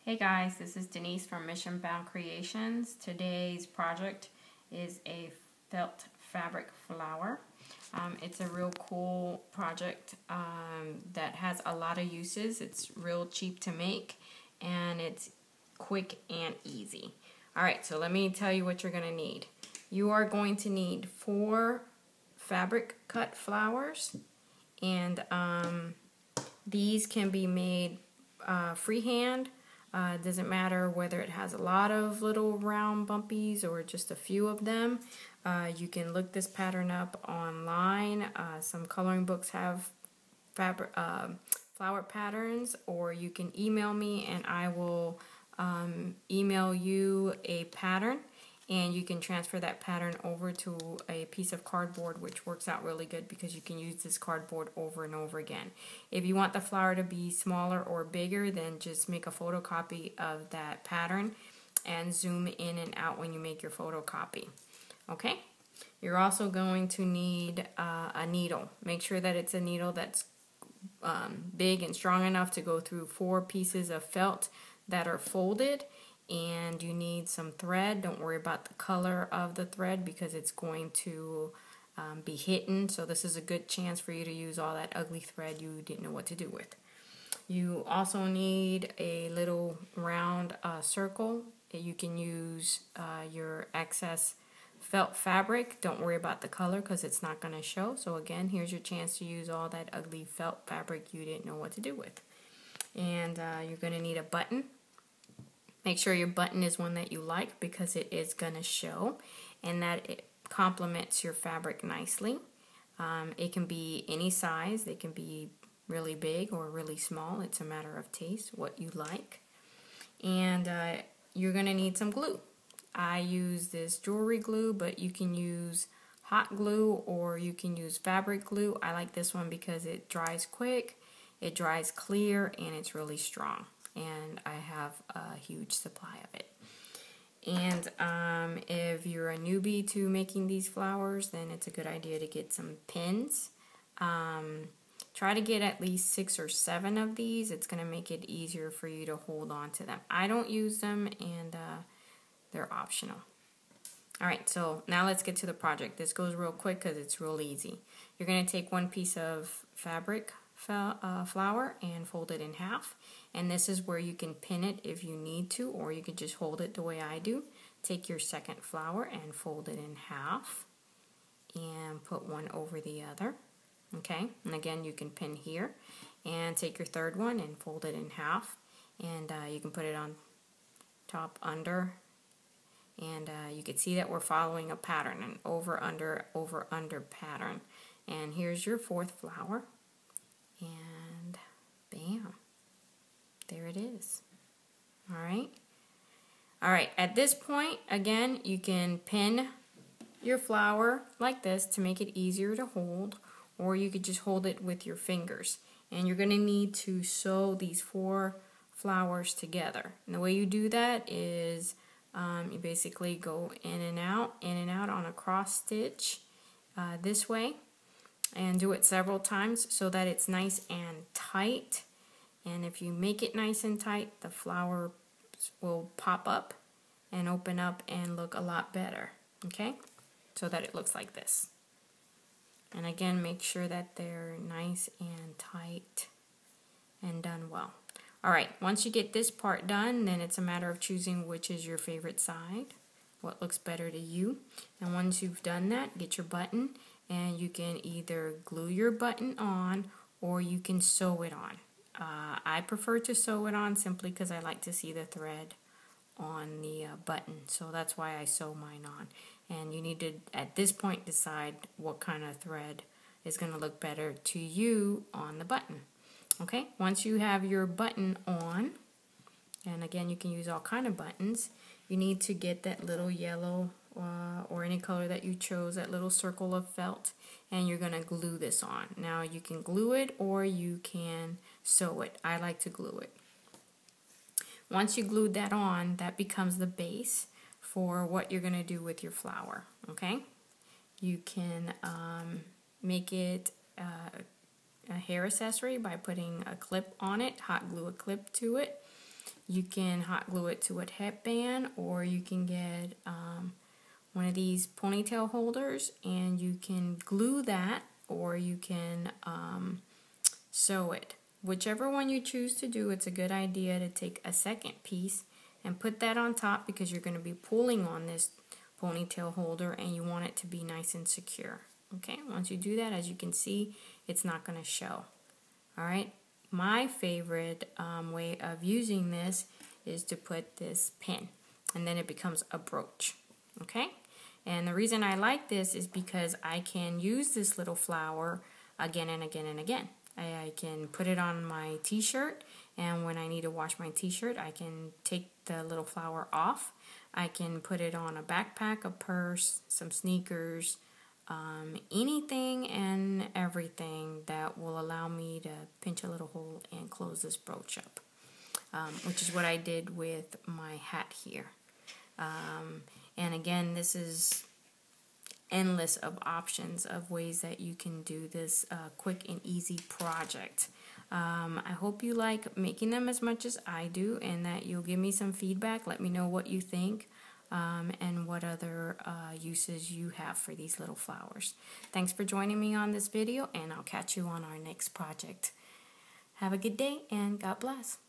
Hey guys, this is Denise from Mission Bound Creations. Today's project is a felt fabric flower. It's a real cool project that has a lot of uses. It's real cheap to make and it's quick and easy. Alright, so let me tell you what you're going to need. You are going to need 4 fabric cut flowers, and these can be made freehand. It doesn't matter whether it has a lot of little round bumpies or just a few of them. You can look this pattern up online. Some coloring books have flower patterns, or you can email me and I will email you a pattern, and you can transfer that pattern over to a piece of cardboard, which works out really good because you can use this cardboard over and over again. If you want the flower to be smaller or bigger, then just make a photocopy of that pattern and zoom in and out when you make your photocopy. Okay? You're also going to need a needle. Make sure that it's a needle that's big and strong enough to go through 4 pieces of felt that are folded. And you need some thread. Don't worry about the color of the thread because it's going to be hidden. So this is a good chance for you to use all that ugly thread you didn't know what to do with. You also need a little round circle. You can use your excess felt fabric. Don't worry about the color because it's not going to show. So again, here's your chance to use all that ugly felt fabric you didn't know what to do with. And you're going to need a button. Make sure your button is one that you like because it is going to show and that it complements your fabric nicely. It can be any size. They can be really big or really small. It's a matter of taste, what you like. And you're going to need some glue. I use this jewelry glue, but you can use hot glue or you can use fabric glue. I like this one because it dries quick, it dries clear, and it's really strong. And I have a huge supply of it. And if you're a newbie to making these flowers, then it's a good idea to get some pins. Try to get at least 6 or 7 of these. It's going to make it easier for you to hold on to them. I don't use them, and they're optional. Alright, so now let's get to the project. This goes real quick because it's real easy. You're going to take 1 piece of fabric flower and fold it in half, and this is where you can pin it if you need to, or you can just hold it the way I do. Take your second flower and fold it in half and put one over the other. Okay, and again you can pin here, and take your third one and fold it in half, and you can put it on top, under, and you can see that we're following a pattern, an over under pattern. And here's your 4th flower. And bam, there it is. Alright, at this point, again, you can pin your flower like this to make it easier to hold, or you could just hold it with your fingers. And you're going to need to sew these 4 flowers together. And the way you do that is you basically go in and out on a cross stitch this way. And do it several times so that it's nice and tight. And if you make it nice and tight, the flower will pop up and open up and look a lot better. Okay? So that it looks like this. And again, make sure that they're nice and tight and done well. Alright, once you get this part done, then it's a matter of choosing which is your favorite side, what looks better to you. And once you've done that, get your button. And you can either glue your button on or you can sew it on. I prefer to sew it on simply because I like to see the thread on the button. So that's why I sew mine on. And you need to, at this point, decide what kind of thread is going to look better to you on the button. Okay, once you have your button on, and again you can use all kind of buttons, you need to get that little yellow or any color that you chose, that little circle of felt, and you're going to glue this on. Now you can glue it or you can sew it. I like to glue it. Once you glued that on, that becomes the base for what you're going to do with your flower. Okay, you can make it a hair accessory by putting a clip on it, hot glue a clip to it. You can hot glue it to a headband, or you can get one of these ponytail holders and you can glue that, or you can sew it. Whichever one you choose to do, it's a good idea to take a second piece and put that on top, because you're going to be pulling on this ponytail holder and you want it to be nice and secure. Okay, once you do that, as you can see, it's not going to show. Alright, my favorite way of using this is to put this pin, and then it becomes a brooch. Okay, and the reason I like this is because I can use this little flower again and again and again. I can put it on my t-shirt, and when I need to wash my t-shirt, I can take the little flower off. I can put it on a backpack, a purse, some sneakers, anything and everything that will allow me to pinch a little hole and close this brooch up, which is what I did with my hat here. And again, this is endless of options of ways that you can do this quick and easy project. I hope you like making them as much as I do, and that you'll give me some feedback. Let me know what you think, and what other uses you have for these little flowers. Thanks for joining me on this video, and I'll catch you on our next project. Have a good day, and God bless.